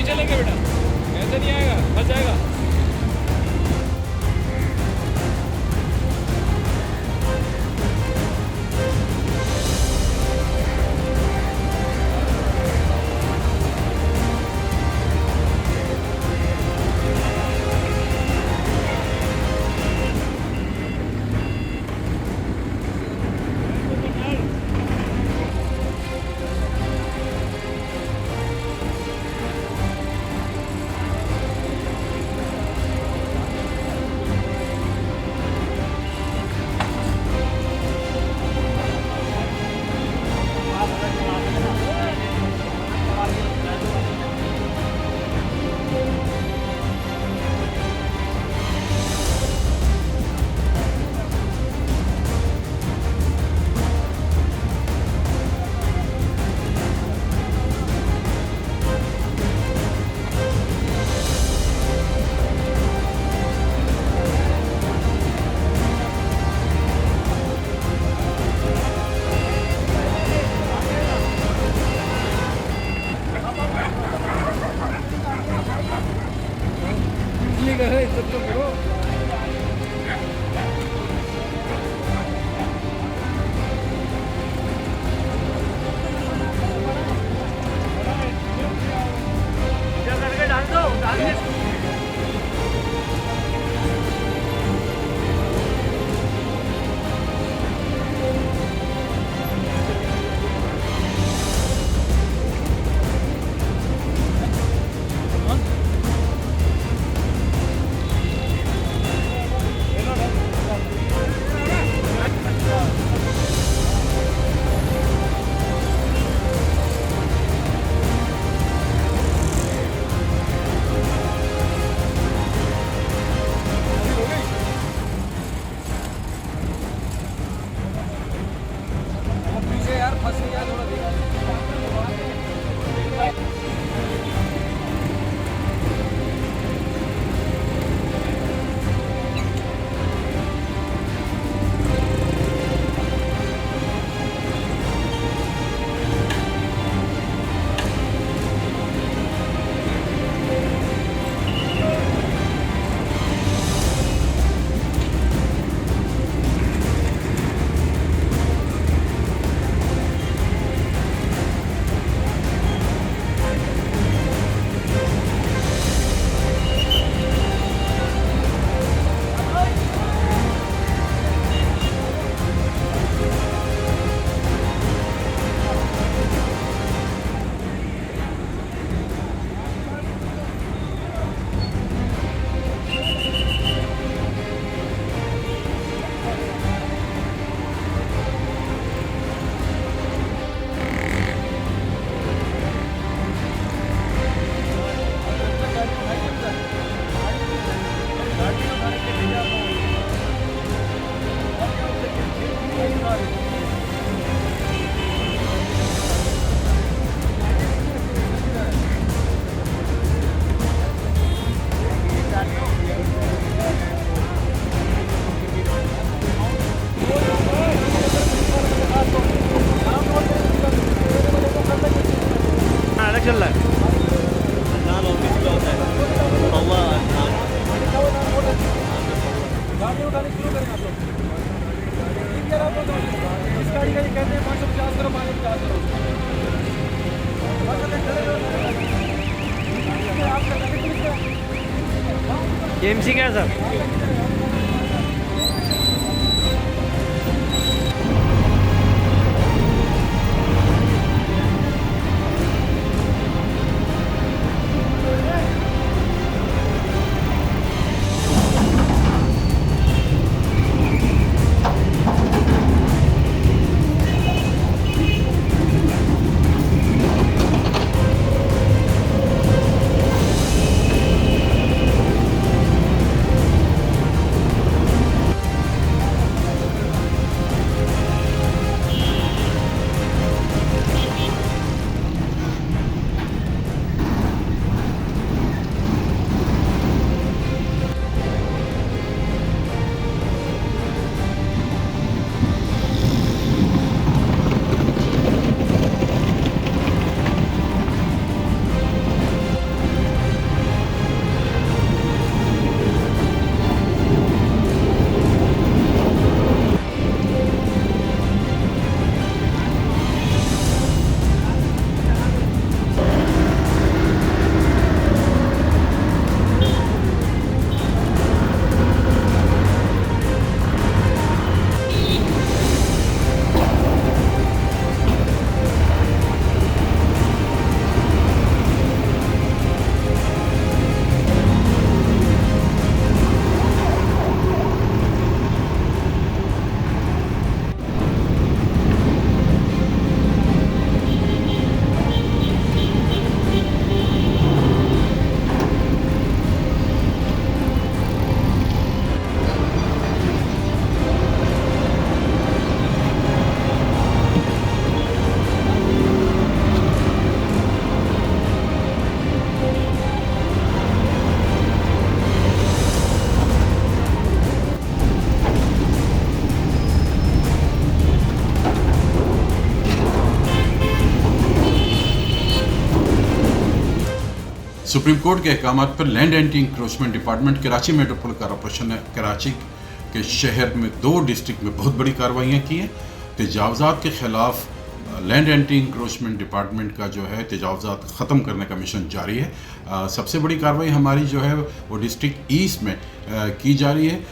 भी चलेंगे बेटा, कैसे नहीं आएगा, फंस जाएगा। इज्जत तो करो। चल रहा है लाल ऑफिस का होता है कौवा गाड़ी उठाने शुरू करें आप लोग। ठीक है आप लोग, इस गाड़ी का ये कहते हैं 550 करो, 550 करो। KMC क्या है सर? सुप्रीम कोर्ट के अहकाम पर land anti encroachment department Karachi metropolitan corporation ने कराची के शहर में 2 डिस्ट्रिक्ट में बहुत बड़ी कार्रवाइयाँ की हैं। तजावज़ात के ख़िलाफ़ लैंड एंटी इंक्रोचमेंट डिपार्टमेंट का जो है तजावज़ात ख़त्म करने का मिशन जारी है। सबसे बड़ी कार्रवाई हमारी जो है वो डिस्ट्रिक्ट ईस्ट में की जा रही है,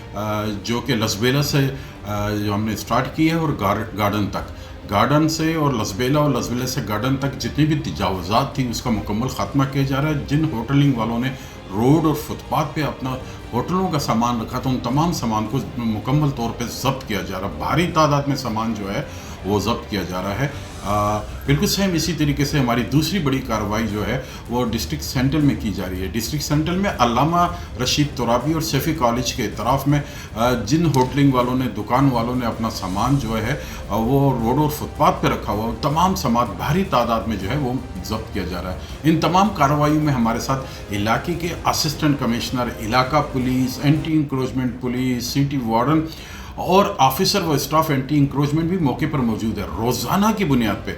जो कि लसबेला से जो हमने स्टार्ट की है और गार्डन तक, गार्डन से और लसबेला से गार्डन तक जितनी भी तजावज़ात थी उसका मुकम्मल ख़ात्मा किया जा रहा है। जिन होटलिंग वालों ने रोड और फुटपाथ पे अपना होटलों का सामान रखा था उन तमाम सामान को मुकम्मल तौर पे ज़ब्त किया जा रहा है। भारी तादाद में सामान जो है वो ज़ब्त किया जा रहा है। बिल्कुल सेम इसी तरीके से हमारी दूसरी बड़ी कार्रवाई जो है वो डिस्ट्रिक्ट सेंट्रल में की जा रही है। डिस्ट्रिक्ट सेंट्रल में अल्लामा रशीद तुराबी और सैफी कॉलेज के इतराफ़ में जिन होटलिंग वालों ने, दुकान वालों ने अपना सामान जो है वो रोड और फुटपाथ पे रखा हुआ, तमाम सामान भारी तादाद में जो है वो ज़ब्त किया जा रहा है। इन तमाम कार्रवाइयों में हमारे साथ इलाके के असिस्टेंट कमिश्नर, इलाका police, anti encroachment police, city warden और ऑफिसर व स्टाफ एंटी इंक्रोचमेंट भी मौके पर मौजूद है। रोज़ाना की बुनियाद पे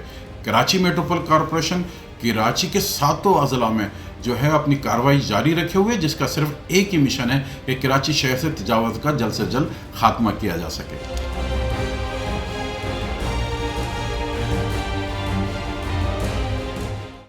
कराची मेट्रोपॉलिटन कॉरपोरेशन कराची के 7 अज़ला में जो है अपनी कार्रवाई जारी रखे हुए, जिसका सिर्फ एक ही मिशन है कि कराची शहर से तजावज़ का जल्द से जल्द खात्मा किया जा सके।